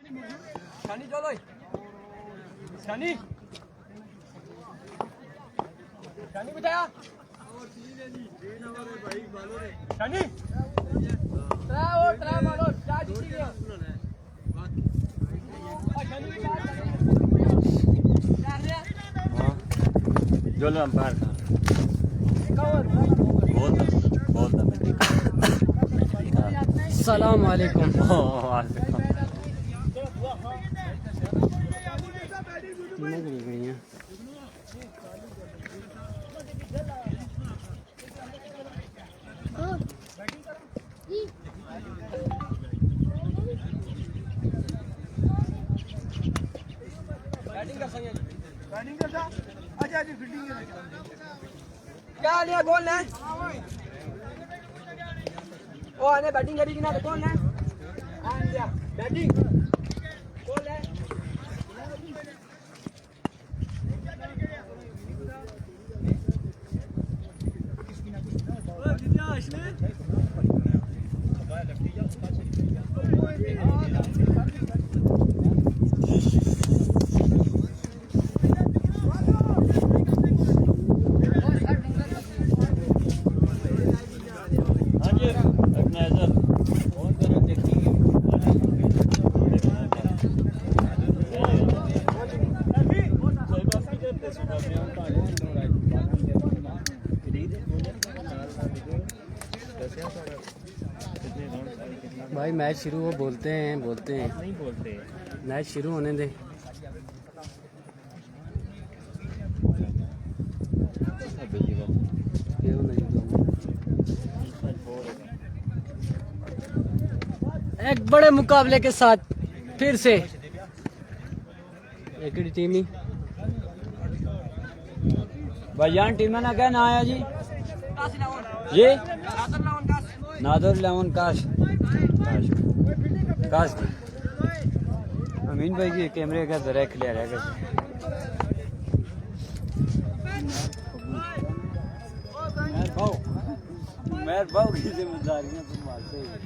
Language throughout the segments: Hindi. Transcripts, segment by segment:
शानी चलो शानी शानी बिठाया शानी ट्रा मारो चार जीती गया शानी बिठा जो लो अंपायर था बहुत अस्सलाम वालेकुम। क्या लिया गोल है ओ आने बैटिंग करी कि ना तो कौन है बैटिंग गोल है भाई मैच शुरू हो बोलते हैं नहीं बोलते मैच शुरू होने दे। एक बड़े मुकाबले के साथ फिर से एक ही टीम ही भाईजान टीम ना क्या ना आया जी ये नादर लेवन काश अमीन भाई की कैमरे का जरा क्लियर है मैं भाव की जिम्मेदारियां संभालते हैं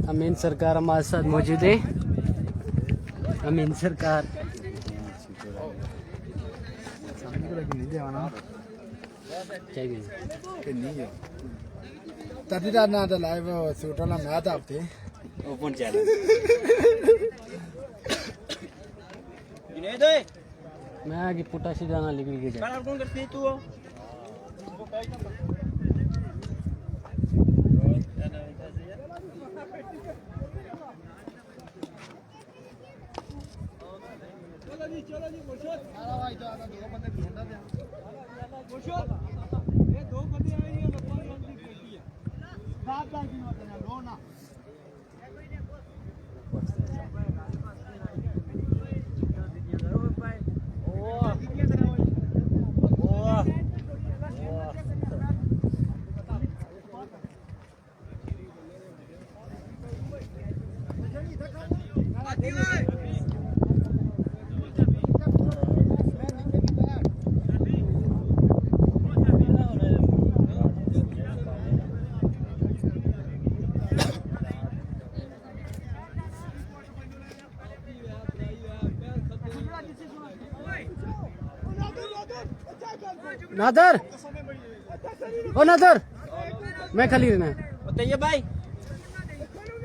अमीन सरकार हमारे साथ मौजूद है। अमीन सरकार तदीदा ना तो लाइव सूटला मैं आता थे ओपन चैलेंज मैं आगे पुटा सीधा ना निकल के जाए। कौन करती तू चलो जी मुर्शद अरे भाई तो दो बंदे ढूंढा थे मुर्शद ये दो बंदे आए हैं लोगों ने बंदी बेटी है बात बात की मत ना रो ना नादर ओ नादर मैं खाली रहना है। बताइए भाई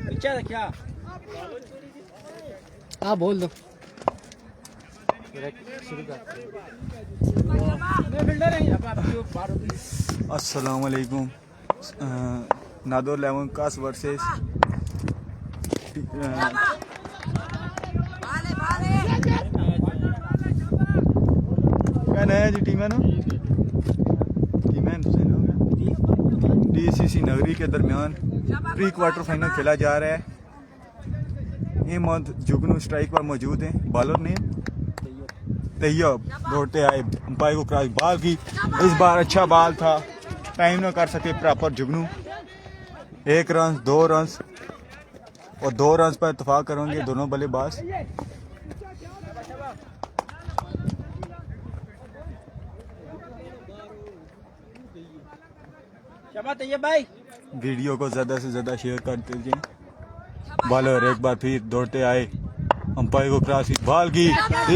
पीछे क्या हाँ बोल दो अस्सलाम वालेकुम। नादर लेवन कास वर्सेस कहना है जी टीम है ना डीसीसी नगरी के दरमियान प्री क्वार्टर फाइनल खेला जा रहा है। हेमंत जुगनू स्ट्राइक पर मौजूद हैं। बॉलर ने तैयब दौड़ते आए अंपायर को क्रॉस बॉल की। इस बार अच्छा बॉल था, टाइम ना कर सके प्रॉपर जुगनू। 1 रन 2 रन और 2 रन पर इत्तेफाक करेंगे दोनों बल्लेबाज। शाबाश तैयब भाई। वीडियो को ज़्यादा से ज़्यादा शेयर कर दीजिए। बॉलर एक बार फिर दौड़ते आए, अंपायर को क्रॉस की बॉल की,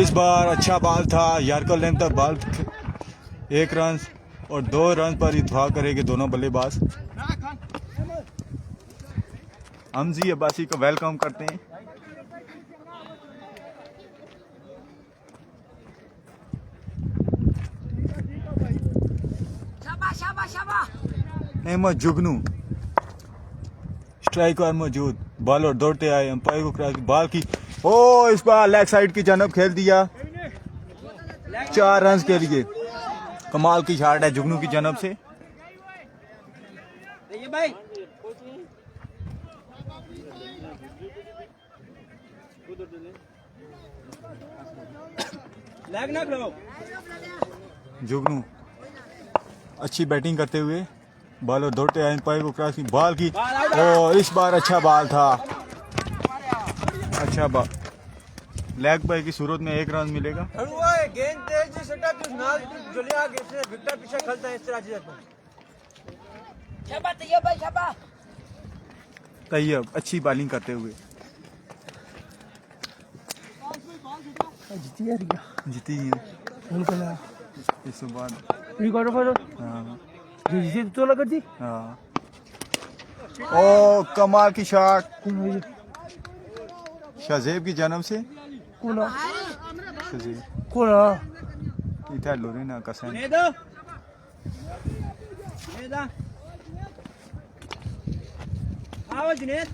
इस बार अच्छा बॉल था, यार्कर लेंथ तक बॉल, 1 रन और 2 रन पर इत्तेफाक करेंगे दोनों बल्लेबाज। हमजी अब्बासी को वेलकम करते हैं। अहमद जुगनू स्ट्राइक पर मौजूद, बॉलर दौड़ते आए, अंपायर को क्रॉस बॉल की, ओ इस बार लेग साइड की जानब खेल दिया, 4 रन के लिए। कमाल की शॉट है जुगनू की जानब से। तैयब भाई लेग ना खिलाओ। जुगनू अच्छी बैटिंग करते हुए, बॉलर दौड़ते आए, अंपायर को क्रॉस की बॉल की, और इस बार अच्छा बॉल था, अच्छा बॉल। लेग बाय की सूरत में 1 रन मिलेगा। गेंद तेज से सटा तो नाल जलिया गेट से विकेट पीछे खेलता है इस तरह से। शाबाश तैयब भाई शाबाश। तैयब अच्छी बॉलिंग करते हुए जीती है इस बाद। हाँ हाँ, ओ कमाल की शॉट शाहजेब की जानब से। शाहजेब इधर लोरेना कसन आओ जुनेद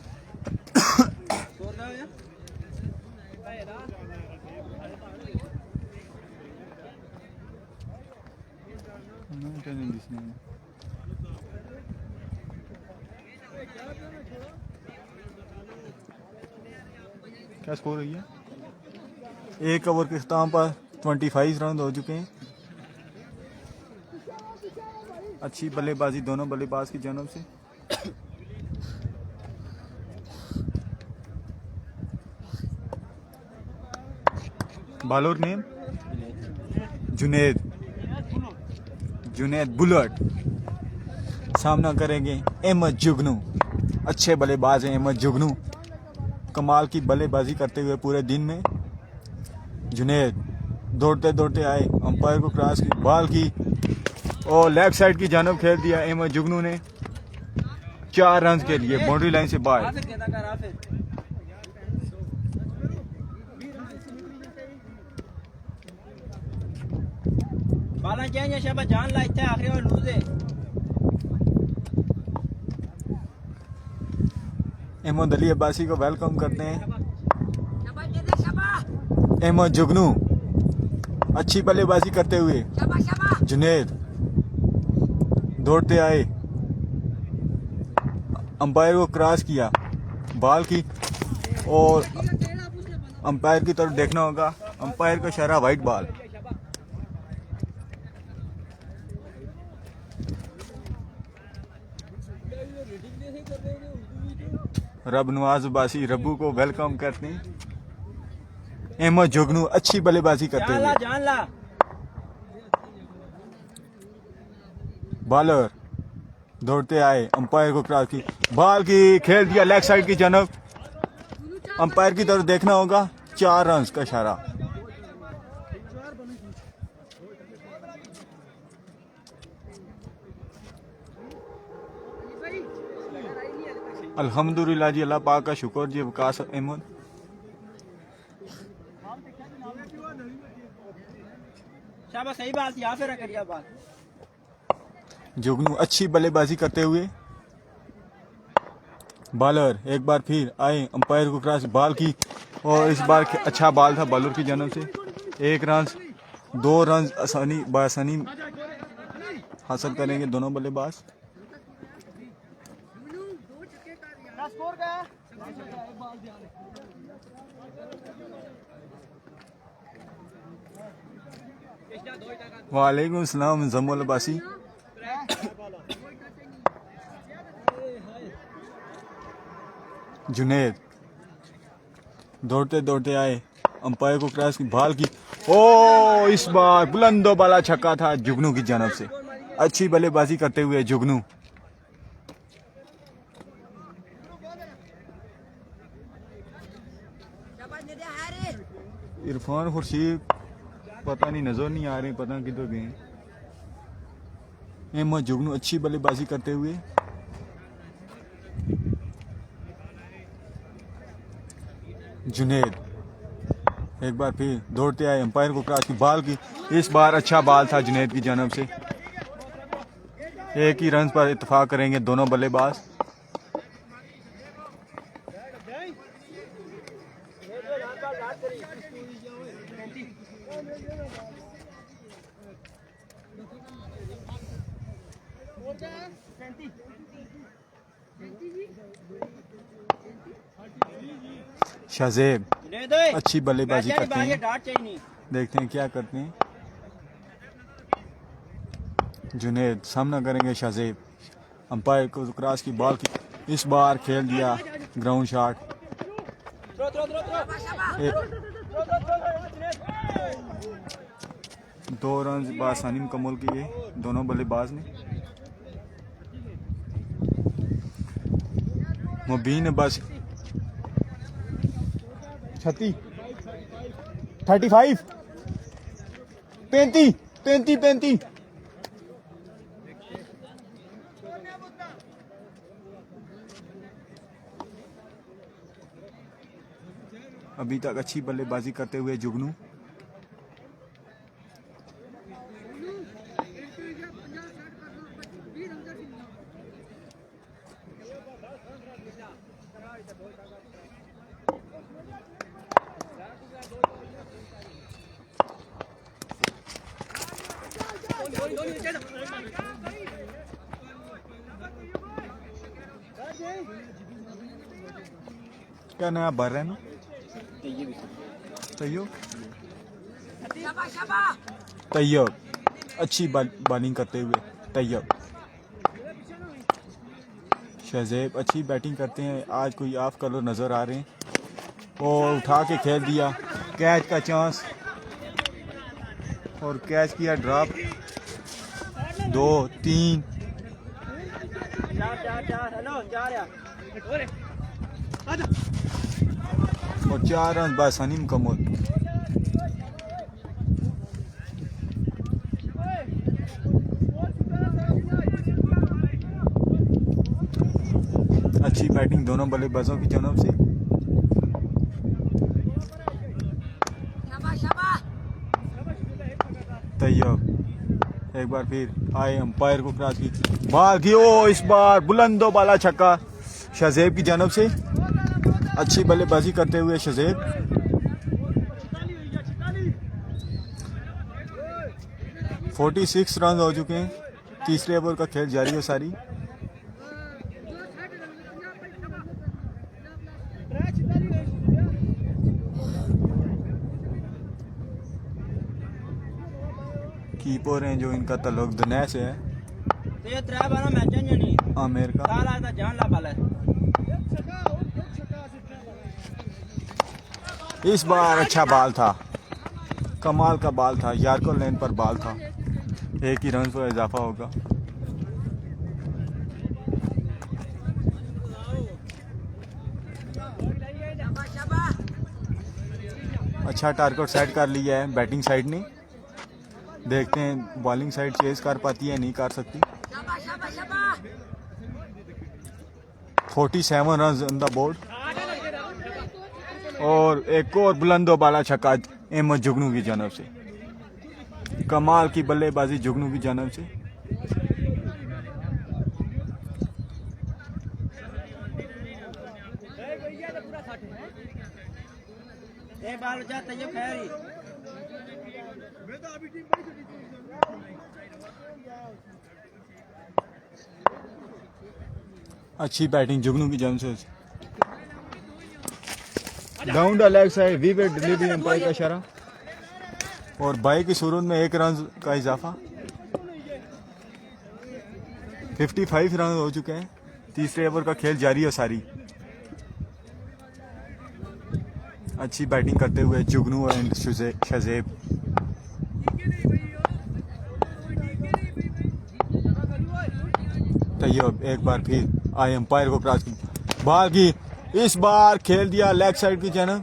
क्या स्कोर है? 1 ओवर के इख्तिताम पर 25 रन हो चुके हैं। अच्छी बल्लेबाजी दोनों बल्लेबाज की जानब से। Bowler name Junaid bullet. सामना करेंगे अहमद जुगनू, अच्छे बल्लेबाज हैं अहमद जुगनू, कमाल की बल्लेबाजी करते हुए पूरे दिन में। जुनेद दौड़ते दौड़ते आए, अंपायर को क्रॉस की बॉल की, और लेफ्ट साइड की जानब खेल दिया अहमद जुगनू ने, 4 रन के लिए बाउंड्री लाइन से बाहर। बाला चाहिए शाबाश जान ला इत्थे आखिरी और लूज है। अहमद अली अब्बासी को वेलकम करते हैं। अहमद जुगनू अच्छी बल्लेबाजी करते हुए, जुनेद दौड़ते आए, अंपायर को क्रॉस किया, बॉल की, और अंपायर की तरफ देखना होगा, अंपायर का इशारा वाइट बॉल। रब नवाज अब्बासी रब्बू को वेलकम करते हैं। अहमद जुगनू अच्छी बल्लेबाजी करते हुए, जान ला बॉलर दौड़ते आए, अंपायर को क्रॉस की बॉल की, खेल दिया लेग साइड की जानब, अंपायर की तरफ देखना होगा, 4 रन का इशारा। अल्हम्दुलिल्लाह जी, अल्लाह पाक का शुक्र जी। वकास अहमद शाबाश सही बात यहाँ पे करिया बात। जुगनू अच्छी बल्लेबाजी करते हुए, बॉलर एक बार फिर आए, अंपायर को क्रॉस बॉल की, और इस बार अच्छा बॉल था बॉलर की जानब से, 1 रन 2 रन आसानी हासिल करेंगे दोनों बल्लेबाज। वालेकुम सलाम जमुल अब्बासी। जुनेद दौड़ते दौड़ते आए, अंपायर को क्रॉस की बॉल की। ओ इस बार बुलंदो वाला छक्का था जुगनू की जानब से। अच्छी बल्लेबाजी करते हुए जुगनू। इरफान खुर्शीद पता नहीं नजर नहीं आ रहे, पता किधर गए। अहमद जुगनू अच्छी बल्लेबाजी करते हुए। जुनेद एक बार फिर दौड़ते आए, अंपायर को क्रॉस की बॉल की। इस बार अच्छा बॉल था जुनेद की जानब से। एक ही रन पर इत्तेफाक करेंगे दोनों बल्लेबाज। शाजेब अच्छी बल्लेबाजी करते हैं, देखते हैं क्या करते हैं। जुनेद सामना करेंगे शाजेब, अंपायर को क्रॉस की बॉल की। इस बार खेल दिया ग्राउंड शॉट। 2 रन बासानी मुकम्मल किए दोनों बल्लेबाज ने। मुबीन ने बस 36 35 35 35 35 अभी तक अच्छी बल्लेबाजी करते हुए जुगनू। क्या नया भर रहे हैं ना तैयब तैयब अच्छी बॉलिंग करते हुए तैयब। शहजेब अच्छी बैटिंग करते हैं, आज कोई ऑफ कलर नज़र आ रहे हैं। और उठा के खेल दिया, कैच का चांस और कैच किया ड्रॉप। 2 3 और 4 रन बासानी मुकम्मल। अच्छी बैटिंग दोनों बल्लेबाजों की जानब से। तैयब एक बार फिर आए, अंपायर को क्रॉस की बॉल की। ओ इस बार बुलंदो वाला छक्का शहजेब की जानब से। अच्छी बल्लेबाजी करते हुए शहजेब। $46 रन हो चुके हैं, तीसरे ओवर का खेल जारी है सारी। कीपर हैं जो इनका ताल्लुक दुनिया से है, आमिर का। इस बार अच्छा बॉल था, कमाल का बॉल था, यार्कर लाइन पर बॉल था। एक ही रन पर इजाफा होगा। अच्छा टारगेट सेट कर लिया है बैटिंग साइड ने। देखते हैं बॉलिंग साइड चेज कर पाती है, नहीं कर सकती। 47 रन ऑन द बोर्ड। और एक और बुलंदो वाला छक्का अहमद जुगनू की जानब से। कमाल की बल्लेबाजी जुगनू की जानब से। अच्छी बैटिंग जुगनू की जानब से। Down the leg side we will delivery, umpire का इशारा। और बाई की सूरत में 1 रन का इजाफा। 55 रन हो चुके हैं, तीसरे ओवर का खेल जारी है सारी। अच्छी बैटिंग करते हुए जुगनू एंड शजेब। तैयब एक बार फिर आए अंपायर को क्रॉस की बॉल की, इस बार खेल दिया लेग साइड की जाना।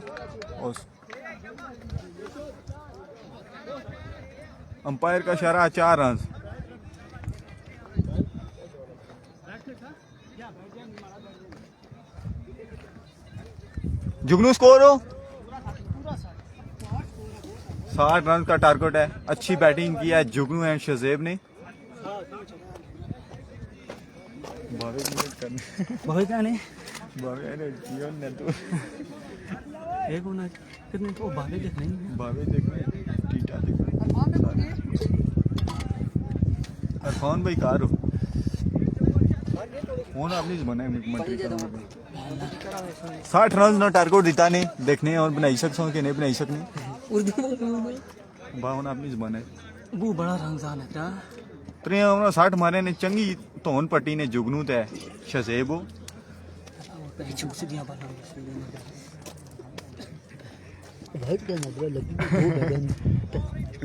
अंपायर का इशारा 4 रन। जुगनू स्कोर हो 60 रन का टारगेट है। अच्छी बैटिंग की है जुगनू एंड शजेब ने। बहुत गाने तो एक होना कितने तो भावे देख नहीं अरफान भाई कार हो आपने बनाए मंत्री 60 रन ना टारगेट दिता ने देखने और बनाई सकते कि नहीं बनाई सकने उर्दू बावन आपने बनाए वो बड़ा रमजान है क्या 60 मारे ने चंगी धोन पट्टी ने जुगनू ते शजेब हो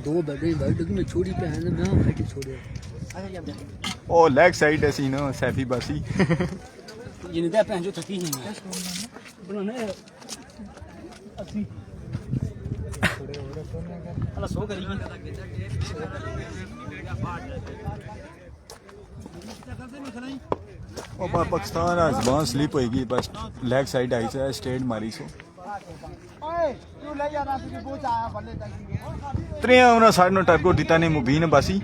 दो बदन छोड़ी पे है ना हट छोड़े ओ लेग साइड ऐसी ना सैफी बासी ये नहीं पहन जो थकी नहीं बनाने अस्सी अल्लाह सो करेगी और पाकिस्तान जबान स्लिप होगी बस लेग साइड आई से स्ट्रेट मारी सो 60 नो टारगेट दिता ने मुबीन बासी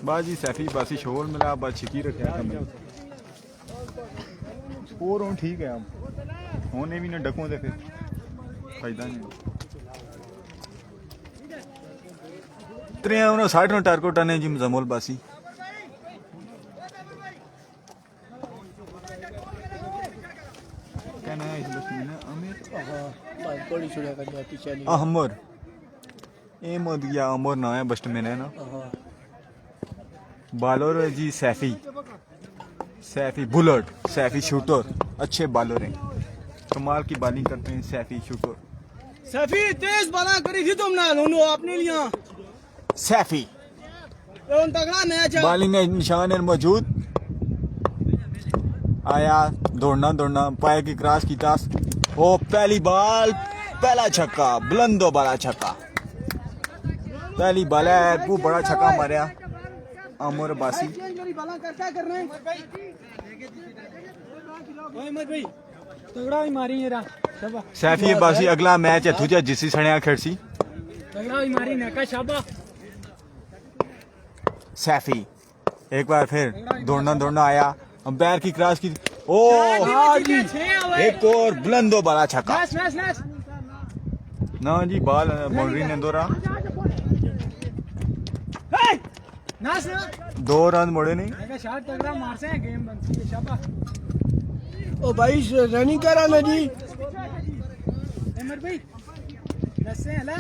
बाजी सैफी बासी शोर मिला बस छिकी रखा स्कोर हूँ ठीक है हम होने भी ना डकों दे फिर फायदा नहीं 60 नो टारगेट आने जी मुजम्मुल बासी कहना है इस बस में अहमर ए मोद या अमर ना है बस्ट में ना बॉलर जी सैफी बुलेट सैफी शूटर अच्छे बॉलर हैं कमाल की बॉलिंग करते हैं सैफी शूटर सैफी तेज बॉला करी थी तुमने दोनों अपने लिए सैफी तगड़ा मैच है बॉलिंग में निशान है मौजूद आया दौड़ना पाए की क्रॉस की तास ओ पहली बॉल पहला छक्का बुलंदो बड़ा छक्का पहली बॉल है वो बड़ा छक्का मारा अमर बासी तगड़ा ही मारी है सैफी बासी अगला मैच है तुझे जिसी सणिया खेड़सी तगड़ा ही मारी नका शाबा सैफी एक बार फिर दौड़ना आया अंपायर की क्रॉस की ओ एक और बुलंदो बड़ा छक्का ना जी बॉल बाउंड्री ने दौरा 2 रन मोड़े नहीं शॉट तगड़ा मार से गेम बनती है शाबा ओ भाई रनिंग करा ना जी अमर भाई दसे हला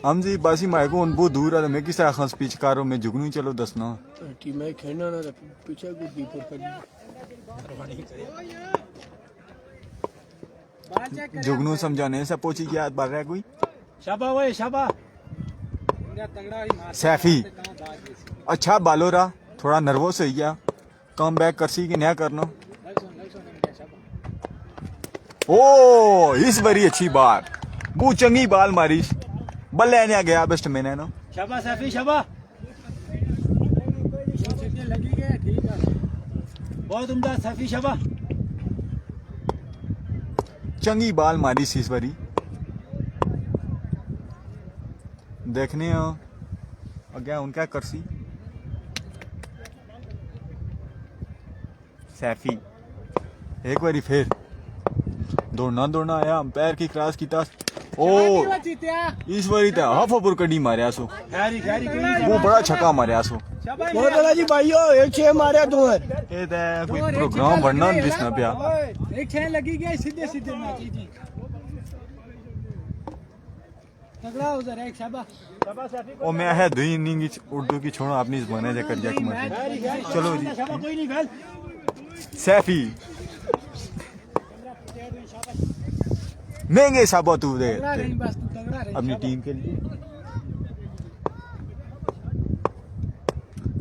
हम जी बासी माइको उन बहुत दूर है मैं किस तरह खास पीछ कारो में जुगनू चलो दसना टीम में खेलना ना पीछे को दीपुर कर जुगनू समझाने से पहुंची क्या बात रहा कोई शाबा ओए शाबा तगड़ा ही मार सैफी अच्छा बॉलर रहा थोड़ा नर्वस हो गया कम बैक करसी कि नया करना ओ इस बारी अच्छी बात वो चंगी बाल मारी बल्ले ने गया बेस्ट मैंने ना शाबा सैफी शाबा लगी गया ठीक है बहुत उम्दा सैफी शाबा चंगी बाल मारी सी इस बारी देखने अगे उनका करसी सैफी एक बारी फिर दौड़ना आया अंपायर की क्रॉस की तास ओ इस बारी तो हाफापुर कड़ी मारिया सो वो बड़ा छक्का मारिया सो बहुत बड़ा जी भाइयों, एक 6 मारे 2 है। ये तो कोई प्रोग्राम बनना दिसना पिया एक 6 लगी गया सीधे सीधे मैच जी। तगड़ा उधर एक शाबाश। ओ मैं है दुई इनिंग उर्दू की छोड़ो अपनी ज़बान है कर जा चलो जी कोई नहीं भेल। सैफी महंगे साबो तू दे तगड़ा रही बस, तू तगड़ा रही। अपनी टीम के लिए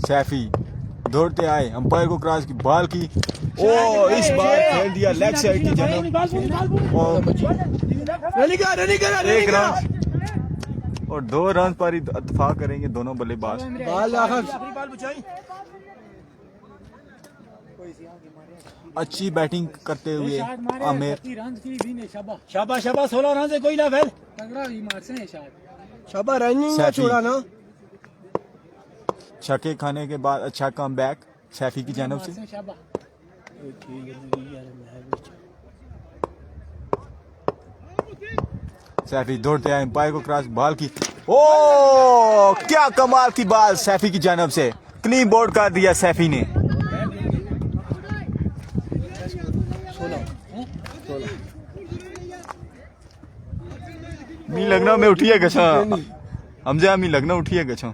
सैफी दौड़ते आए अंपायर को क्रॉस की बॉल की ओ इस बार खेल दिया लेग साइड की जन्म एक रन और 2 रन पर ही इत्तेफाक करेंगे दोनों बल्लेबाज अच्छी बैटिंग करते हुए आमिर शाबाश शाबाश 16 रन से कोई ना भेल। तगड़ा ही मार से शायद। शाबाश रनिंग सैफी। छोड़ा ना। छक्के खाने के बाद अच्छा कम बैक सैफी की जानब से सैफी दौड़ते आए अंपायर को क्रॉस बॉल की ओ क्या कमाल की बॉल सैफी की जानब से क्लीन बोर्ड कर दिया सैफी ने मी लगना में उठी है गछा हमजा मी लगना उठी है गछा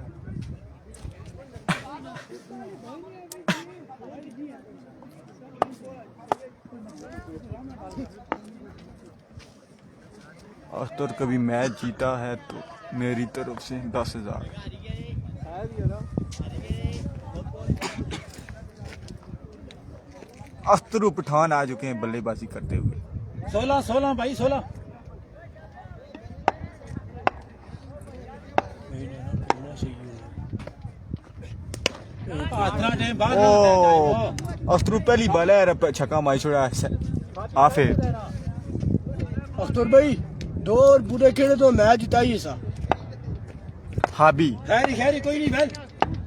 अख्तर कभी मैच जीता है तो मेरी तरफ से 10,000। अख्तर पठान आ चुके हैं बल्लेबाजी करते हुए 16 भाई 16। ओ अख्तर पहली बॉल है छक्का मार छोड़ा आफे अख्तर भाई 2 और पूरे खेले तो मैच जिताइए सा। हाबी खैरी खैरी कोई नहीं भेल।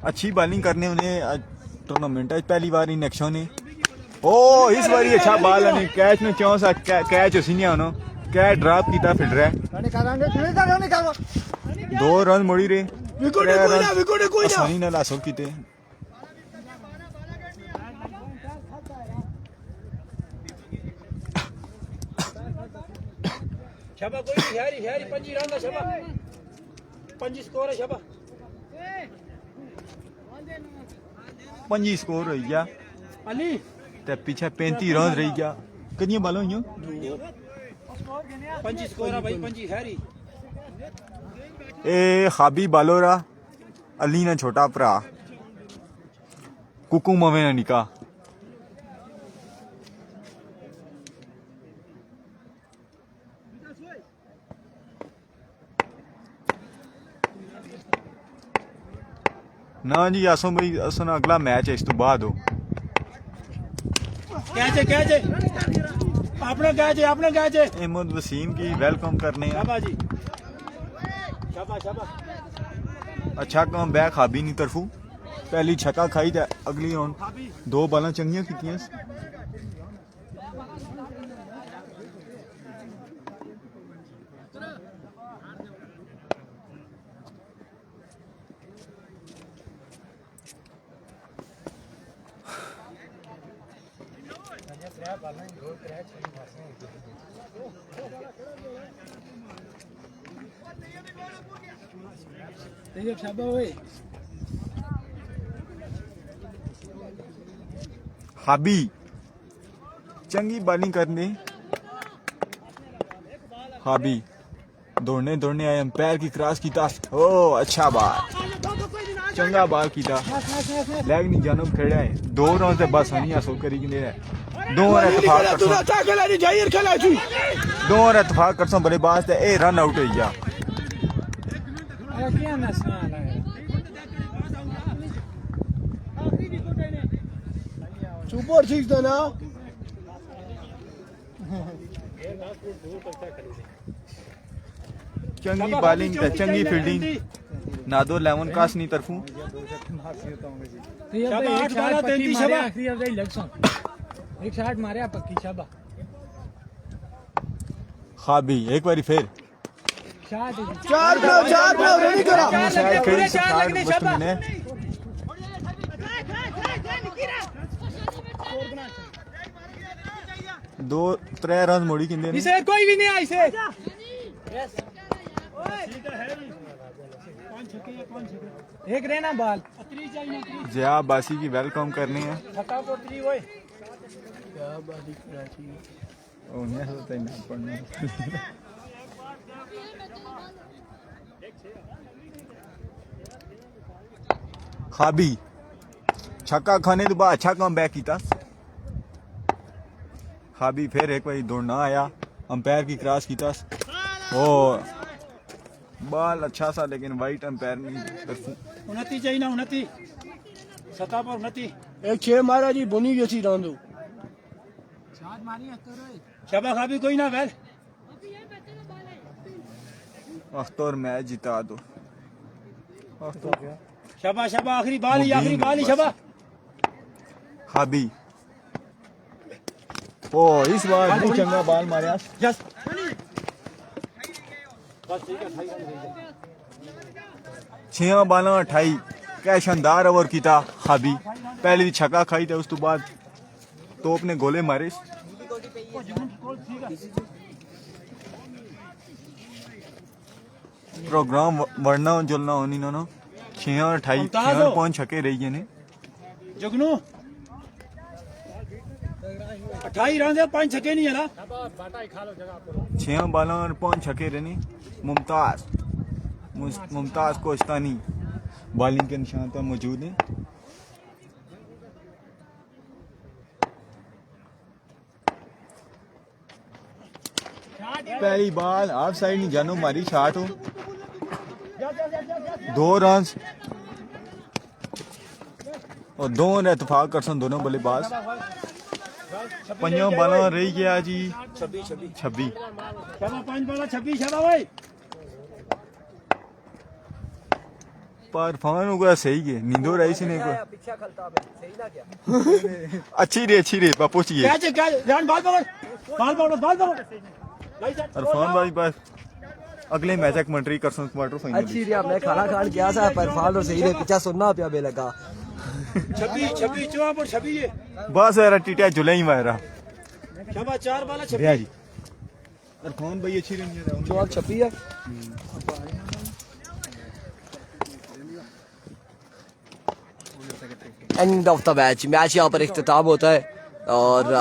अच्छी बॉलिंग करने उन्हें टूर्नामेंट है पहली बार इन एक्शन ने ओ इस बारी अच्छा बॉल है कैच ने क्यों सा कैच उसी ने आनो कैच ड्रॉप कीता फिर रहा 2 रन मोड़ी रे विकेट कोई ना आसानी नाल हासिल कीते शाबाश कोई नहीं खैरी खैरी 25 रन का शाबाश 25 स्कोर है शाबाश 25 स्कोर रही गया अली ते पीछे 35 रन रही गया कितनी बालों यूं 25 स्कोर है भाई 25 खैरी। ए हाबी बालोरा अली ना छोटा भरा कुकू मवे ना निका ना जी असो भाई असो ना अगला मैच है इस तो बाद हो कैच है अपना कैच है अहमद वसीम की वेलकम करने शाबाश जी शाबाश शाबाश। अच्छा कम बैक हाबी नहीं तरफू पहली छक्का खाई ते अगली ऑन 2 बालां चंगियां कीतियां हाबी चंगी बॉलिंग करने हाबी दौड़ने आए अंपायर की क्रॉस की ताश ओ अच्छा बाल चंगा बाल की था लेग नहीं जानब खेड़ा है 2 रन से बस हनी हासिल करी कि 2 और इत्तेफाक करसो बल्लेबाज ते ए रन आउट हो गया सुपर 6 देना चंगी बॉलिंग ते चंगी फील्डिंग नादो 11 कास नहीं तरफू एक शॉट मारे पक्की शाबाश। हाबी एक बारी फिर चार पे रेडी करा शायद कई सरकार वक्त में दो त्रै रन मोड़ी किंदे ने इसे कोई भी नहीं आई से एक रहना बाल जया बासी की वेलकम करनी है छक्का को 3 ओए उन्हें होता है ना पढ़ना खाबी छक्का खाने के बाद अच्छा कम बैक किया खाबी फिर एक बार दौड़ना आया अंपायर की क्रॉस किया ओ बाल अच्छा सा लेकिन वाइट अंपायर नहीं तरफों 29 चाहिए ना 29 सता पर 29 एक 6 मारा जी बनी गई थी रांदो शबा खा भी कोई ना वेल अख्तर मैच जिता दो शबा शबा आखिरी बाल ही शबा खाबी ओ इस बार बहुत चंगा बाल मारा यस छह बाल 28 क्या शानदार ओवर किया खाबी पहले छक्का खाई थे उस तो बाद तोप ने गोले मारे प्रोग्राम वरना जुलना होनी ना 6 और 28 5 छक्के रही है ने जुगनू 28 रन 5 छक्के नहीं है ना 6 बालों और 5 छक्के रहने मुमताज कोस्तानी बॉलिंग के निशान पर मौजूद हैं पहली बाल ऑफ साइड नहीं जानो मारी शॉट हो 2 रन और 2 ने इत्तेफाक कर सन दोनों बल्लेबाज 5 बालों रही गया जी 26 शबा 5 बाल 26 शबा भाई पर फान होगा सही है नींदो रही सी नहीं को अच्छी रे पहुंची है रन बाल पकड़ अरफान भाई बस अगले मैच एक कमेंट्री कर सन क्वार्टर फाइनल अच्छी रिया मैं खाना खान गया था पर फाल और सही रे पीछा सुनना पिया बे लगा 26 चौवा पर 26 है बस यार टीटा जुले ही मारा शबा 4 बाल 26 रिया जी अरफान भाई अच्छी रही है जो आप छपी है एंड ऑफ द मैच यहाँ पर इख्तिताम होता है और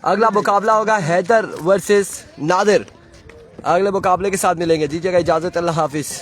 अगला मुकाबला होगा हैदर वर्सेस नादिर अगले मुकाबले के साथ मिलेंगे दीजिएगा इजाजत अल्लाह हाफिज।